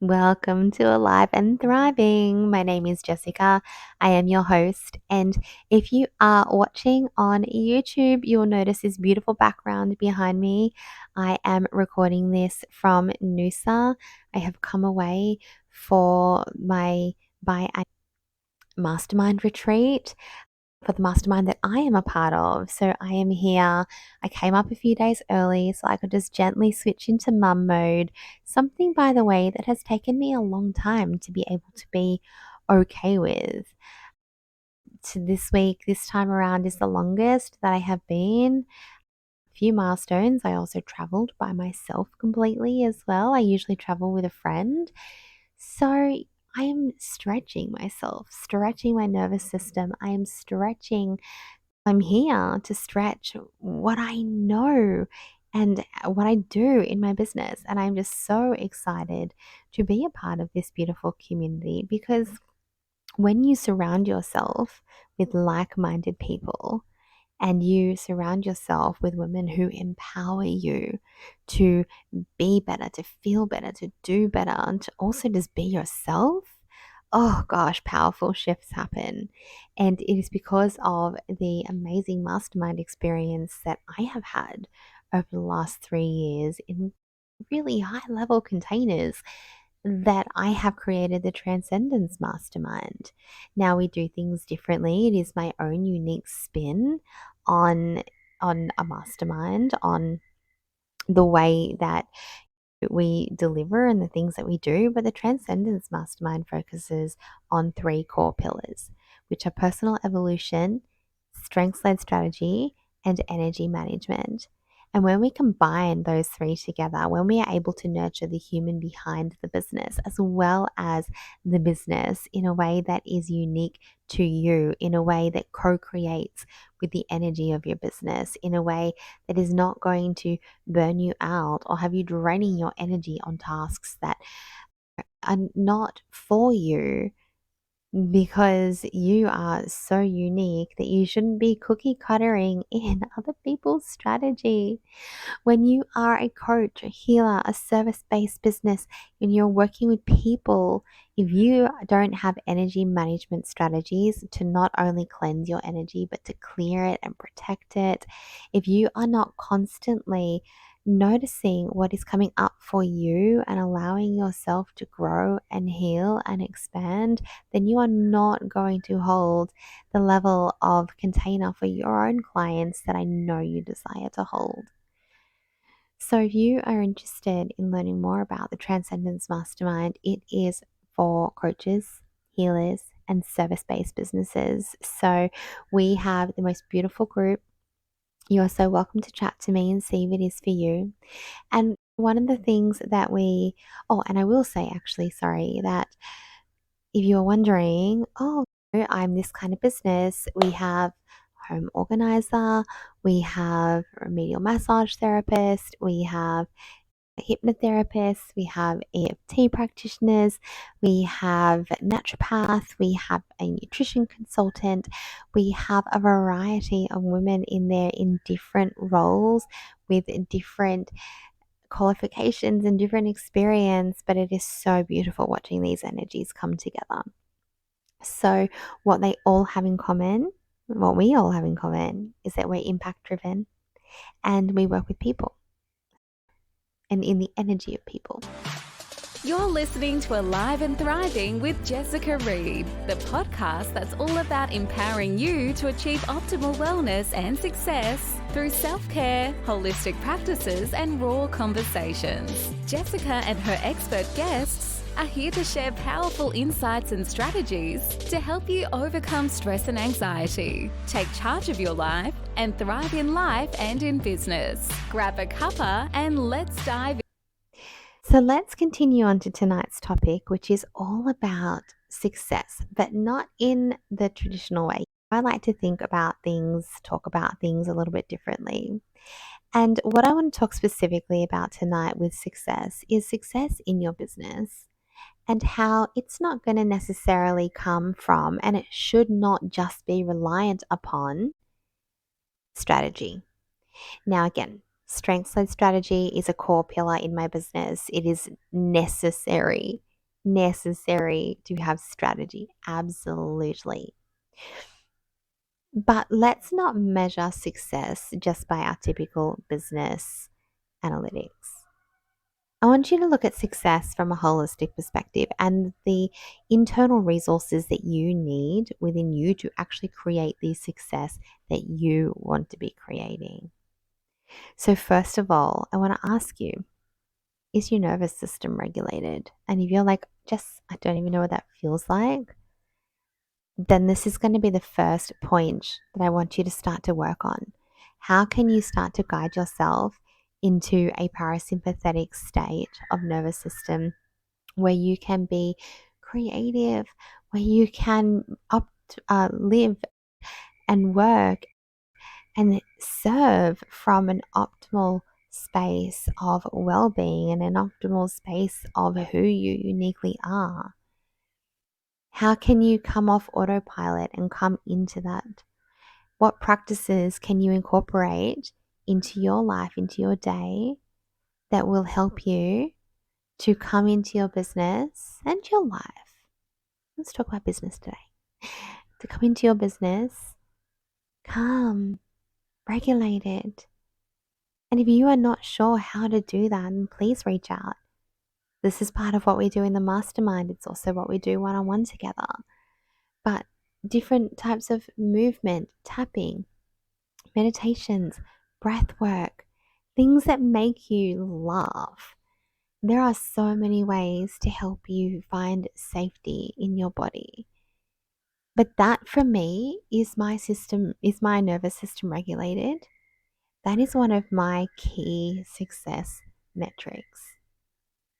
Welcome to Alive and Thriving. My name is Jessica. I am your host. And if you are watching on YouTube, you'll notice this beautiful background behind me. I am recording this from Noosa. I have come away for my by a mastermind retreat for the mastermind that I am a part of. So I am here. I came up a few days early so I could just gently switch into mum mode. Something, by the way, that has taken me a long time to be able to be okay with. To this week, this time around, is the longest that I have been. A few milestones. I also traveled by myself completely as well. I usually travel with a friend. So I am stretching myself, stretching my nervous system. I am stretching. I'm here to stretch what I know and what I do in my business. And I'm just so excited to be a part of this beautiful community because when you surround yourself with like minded people and you surround yourself with women who empower you to be better, to feel better, to do better, and to also just be yourself, oh gosh, powerful shifts happen. And it is because of the amazing mastermind experience that I have had over the last 3 years in really high level containers that I have created the Transcendence Mastermind. Now we do things differently. It is my own unique spin on a mastermind, on the way that we deliver and the things that we do, but the Transcendence Mastermind focuses on three core pillars, which are personal evolution, strengths led strategy, and energy management. And when we combine those three together, when we are able to nurture the human behind the business as well as the business in a way that is unique to you, in a way that co creates with the energy of your business, in a way that is not going to burn you out or have you draining your energy on tasks that are not for you because you are so unique that you shouldn't be cookie cuttering in other people's strategy. When you are a coach, a healer, a service based business, and you're working with people, if you don't have energy management strategies to not only cleanse your energy, but to clear it and protect it, if you are not constantly noticing what is coming up for you and allowing yourself to grow and heal and expand, then you are not going to hold the level of container for your own clients that I know you desire to hold. So, if you are interested in learning more about the Transcendence Mastermind, it is for coaches, healers, and service based businesses. So, we have the most beautiful group. You are so welcome to chat to me and see if it is for you. And one of the things that and I will say actually, sorry, that if you're wondering, oh, I'm this kind of business, we have home organizer, we have remedial massage therapist, we have hypnotherapists, we have EFT practitioners, we have naturopath, we have a nutrition consultant, we have a variety of women in there in different roles with different qualifications and different experience, but it is so beautiful watching these energies come together. So, what they all have in common, what we all have in common, is that we're impact driven and we work with people and in the energy of people. You're listening to Alive and Thriving with Jessica Reed, the podcast that's all about empowering you to achieve optimal wellness and success through self-care, holistic practices, and raw conversations. Jessica and her expert guests are here to share powerful insights and strategies to help you overcome stress and anxiety, take charge of your life, and thrive in life and in business. Grab a cuppa and let's dive in. So let's continue on to tonight's topic, which is all about success, but not in the traditional way. I like to think about things, talk about things a little bit differently. And what I want to talk specifically about tonight with success is success in your business and how it's not going to necessarily come from, and it should not just be reliant upon strategy. Now, again, strengths led strategy is a core pillar in my business. It is necessary. necessary to have strategy. Absolutely. But let's not measure success just by our typical business analytics. I want you to look at success from a holistic perspective and the internal resources that you need within you to actually create the success that you want to be creating. So, first of all, I want to ask you, is your nervous system regulated? And if you're like, Jess, I don't even know what that feels like, then this is going to be the first point that I want you to start to work on. How can you start to guide yourself into a parasympathetic state of nervous system where you can be creative, where you can live and work and serve from an optimal space of well-being and an optimal space of who you uniquely are? How can you come off autopilot and come into that? What practices can you incorporate into your life, into your day, that will help you to come into your business and your life? Let's talk about business today. To come into your business, calm, regulated. And if you are not sure how to do that, then please reach out. This is part of what we do in the mastermind. It's also what we do one on one together. But different types of movement, tapping, meditations, breath work, things that make you laugh. There are so many ways to help you find safety in your body. But that for me is my nervous system regulated? That is one of my key success metrics.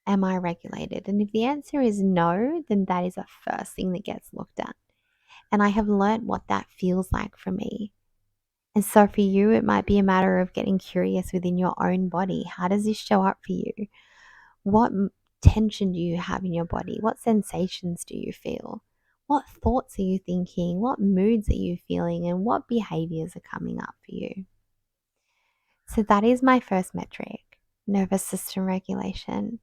Am I regulated? And if the answer is no, then that is the first thing that gets looked at. And I have learned what that feels like for me. And so for you, it might be a matter of getting curious within your own body. How does this show up for you? What tension do you have in your body? What sensations do you feel? What thoughts are you thinking? What moods are you feeling? And what behaviors are coming up for you? So that is my first metric, nervous system regulation.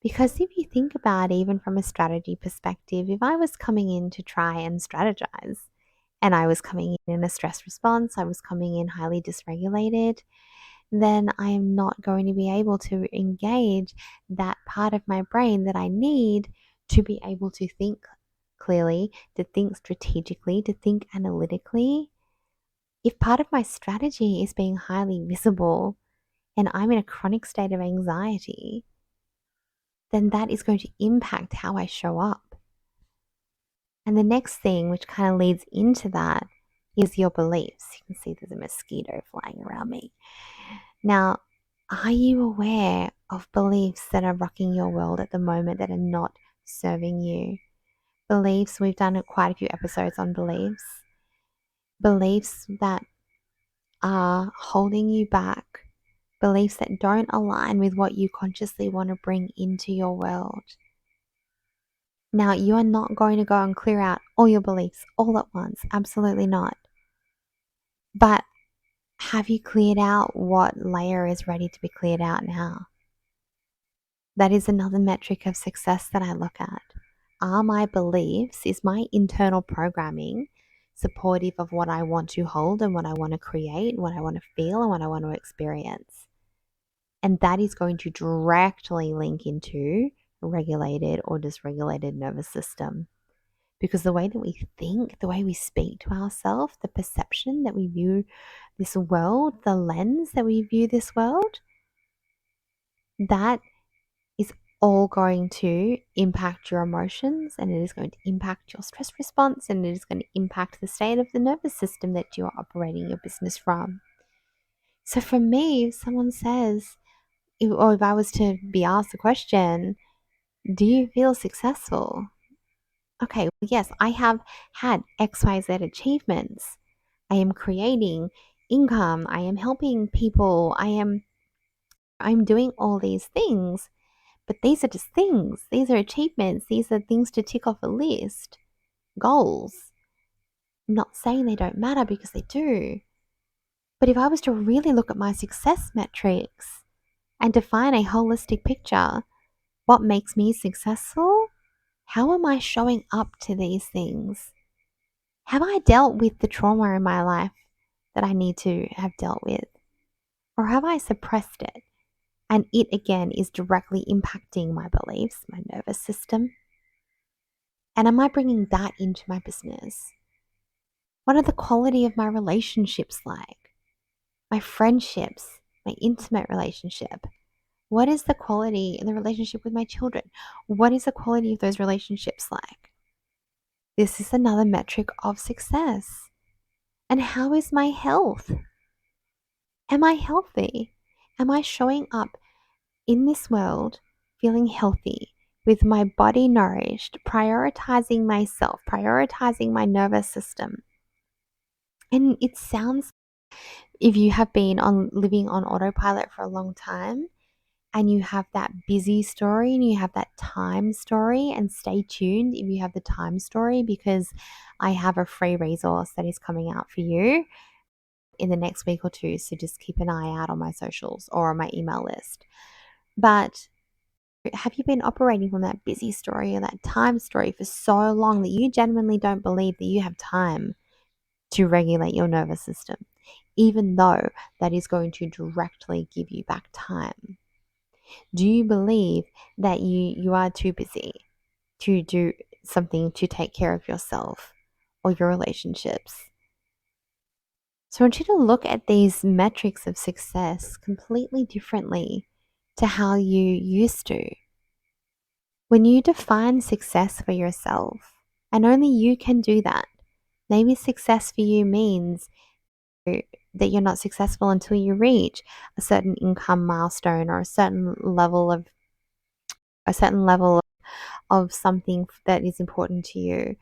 Because if you think about it, even from a strategy perspective, if I was coming in to try and strategize and I was coming in a stress response, I was coming in highly dysregulated, then I am not going to be able to engage that part of my brain that I need to be able to think clearly, to think strategically, to think analytically. If part of my strategy is being highly visible and I'm in a chronic state of anxiety, then that is going to impact how I show up. And the next thing, which kind of leads into that, is your beliefs. You can see there's a mosquito flying around me. Now, are you aware of beliefs that are rocking your world at the moment that are not serving you? Beliefs, we've done quite a few episodes on beliefs. Beliefs that are holding you back. Beliefs that don't align with what you consciously want to bring into your world. Now, you are not going to go and clear out all your beliefs all at once. Absolutely not. But have you cleared out what layer is ready to be cleared out now? That is another metric of success that I look at. Are my beliefs, is my internal programming supportive of what I want to hold and what I want to create, what I want to feel, and what I want to experience? And that is going to directly link into a regulated or dysregulated nervous system. Because the way that we think, the way we speak to ourselves, the perception that we view this world, the lens that we view this world, that is all going to impact your emotions, and it is going to impact your stress response, and it is going to impact the state of the nervous system that you are operating your business from. So for me, if someone says, or if I was to be asked the question, do you feel successful? Okay, well, yes, I have had XYZ achievements. I am creating income. I am helping people. I'm doing all these things. But these are just things. These are achievements. These are things to tick off a list. Goals. I'm not saying they don't matter, because they do. But if I was to really look at my success metrics and define a holistic picture, what makes me successful? How am I showing up to these things? Have I dealt with the trauma in my life that I need to have dealt with? Or have I suppressed it? And it again is directly impacting my beliefs, my nervous system. And am I bringing that into my business? What are the quality of my relationships like? My friendships, my intimate relationship? What is the quality in the relationship with my children? What is the quality of those relationships like? This is another metric of success. And how is my health? Am I healthy? Am I showing up in this world feeling healthy, with my body nourished, prioritizing myself, prioritizing my nervous system? And it sounds, if you have been on living on autopilot for a long time and you have that busy story and you have that time story, and stay tuned if you have the time story, because I have a free resource that is coming out for you in the next week or two. So just keep an eye out on my socials or on my email list. But have you been operating from that busy story or that time story for so long that you genuinely don't believe that you have time to regulate your nervous system, even though that is going to directly give you back time? Do you believe that you are too busy to do something to take care of yourself or your relationships? So I want you to look at these metrics of success completely differently to how you used to. When you define success for yourself, and only you can do that, maybe success for you means that you're not successful until you reach a certain income milestone or a certain level of something that is important to you.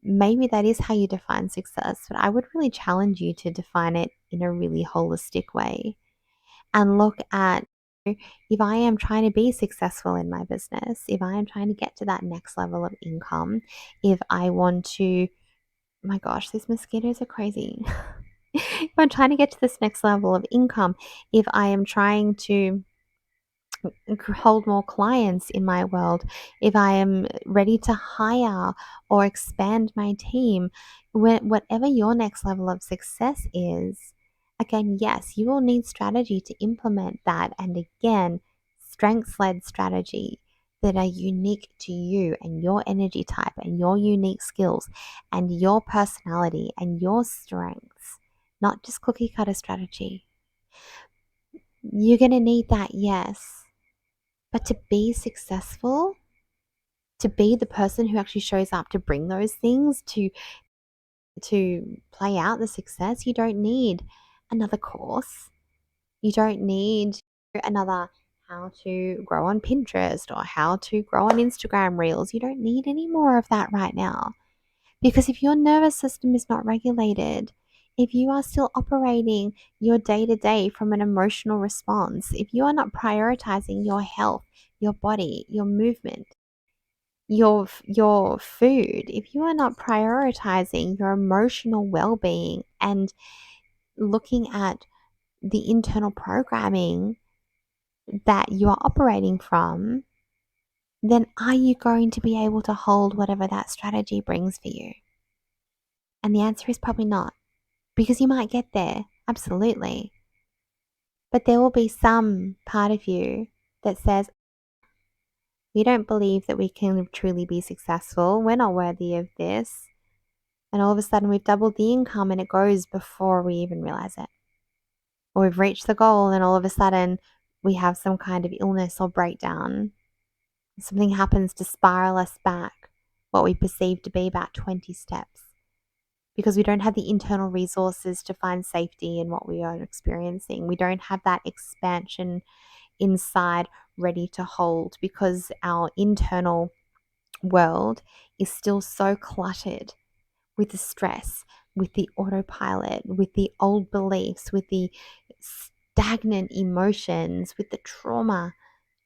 Maybe that is how you define success, but I would really challenge you to define it in a really holistic way and look at, if I am trying to be successful in my business, if I am trying to get to that next level of income, if I want to, my gosh, these mosquitoes are crazy. If I'm trying to get to this next level of income, if I am trying to hold more clients in my world, if I am ready to hire or expand my team, whatever your next level of success is, again, yes, you will need strategy to implement that. And again, strengths led strategy that are unique to you and your energy type and your unique skills and your personality and your strengths, not just cookie cutter strategy. You're going to need that, yes. But to be successful, to be the person who actually shows up to bring those things to play out the success, you don't need another course. You don't need another how to grow on Pinterest or how to grow on Instagram Reels. You don't need any more of that right now. Because if your nervous system is not regulated, if you are still operating your day to day from an emotional response, if you are not prioritizing your health, your body, your movement, your food, if you are not prioritizing your emotional well-being and looking at the internal programming that you are operating from, then are you going to be able to hold whatever that strategy brings for you? And the answer is probably not, because you might get there, absolutely. But there will be some part of you that says, we don't believe that we can truly be successful. We're not worthy of this. And all of a sudden, we've doubled the income and it goes before we even realize it. Or we've reached the goal and all of a sudden, we have some kind of illness or breakdown. Something happens to spiral us back what we perceive to be about 20 steps, because we don't have the internal resources to find safety in what we are experiencing. We don't have that expansion inside ready to hold, because our internal world is still so cluttered with the stress, with the autopilot, with the old beliefs, with the stagnant emotions, with the trauma.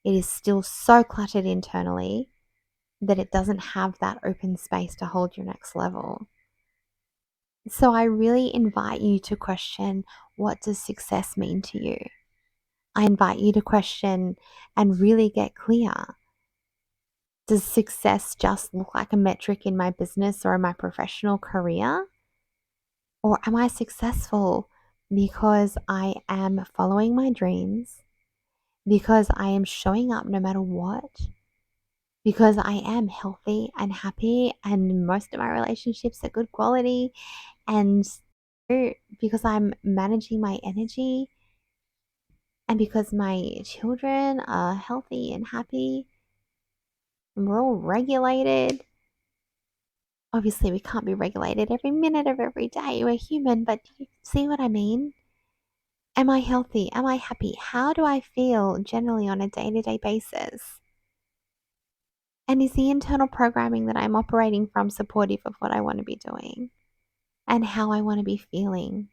It is still so cluttered internally that it doesn't have that open space to hold your next level. So I really invite you to question, what does success mean to you? I invite you to question and really get clear. Does success just look like a metric in my business or in my professional career? Or am I successful because I am following my dreams, because I am showing up no matter what, because I am healthy and happy, and most of my relationships are good quality, and because I'm managing my energy, and because my children are healthy and happy, and we're all regulated. Obviously, we can't be regulated every minute of every day. We're human, but do you see what I mean? Am I healthy? Am I happy? How do I feel generally on a day to day basis? And is the internal programming that I'm operating from supportive of what I want to be doing and how I want to be feeling?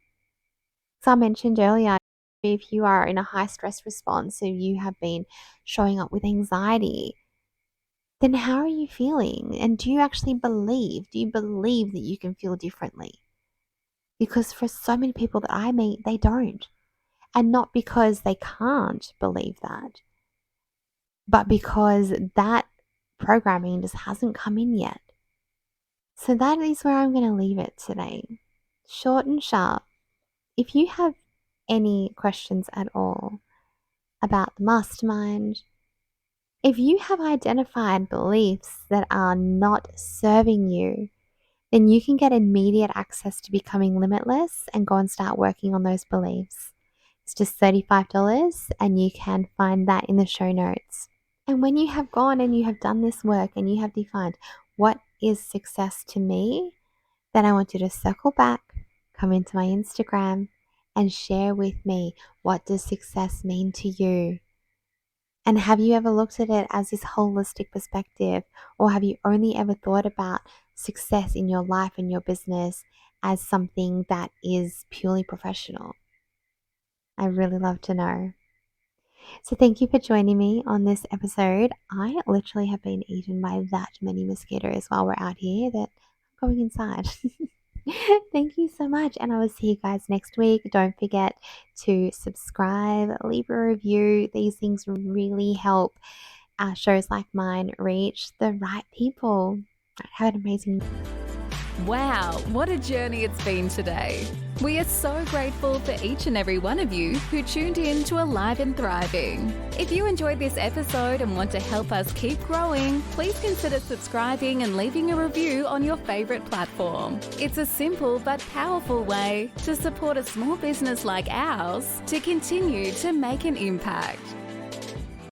So I mentioned earlier, if you are in a high stress response, so you have been showing up with anxiety, then how are you feeling? And do you actually believe? Do you believe that you can feel differently? Because for so many people that I meet, they don't. And not because they can't believe that, but because that programming just hasn't come in yet. So that is where I'm going to leave it today. Short and sharp. If you have any questions at all about the mastermind, if you have identified beliefs that are not serving you, then you can get immediate access to becoming limitless and go and start working on those beliefs. It's just $35 and you can find that in the show notes. And when you have gone and you have done this work and you have defined what is success to me, then I want you to circle back, come into my Instagram, and share with me, what does success mean to you? And have you ever looked at it as this holistic perspective, or have you only ever thought about success in your life and your business as something that is purely professional? I really love to know. So thank you for joining me on this episode. I literally have been eaten by that many mosquitoes while we're out here that I'm going inside. Thank you so much. And I will see you guys next week. Don't forget to subscribe, leave a review. These things really help shows like mine reach the right people. Have an amazing. Wow, what a journey it's been today. We are so grateful for each and every one of you who tuned in to Alive and Thriving. If you enjoyed this episode and want to help us keep growing, please consider subscribing and leaving a review on your favorite platform. It's a simple but powerful way to support a small business like ours to continue to make an impact.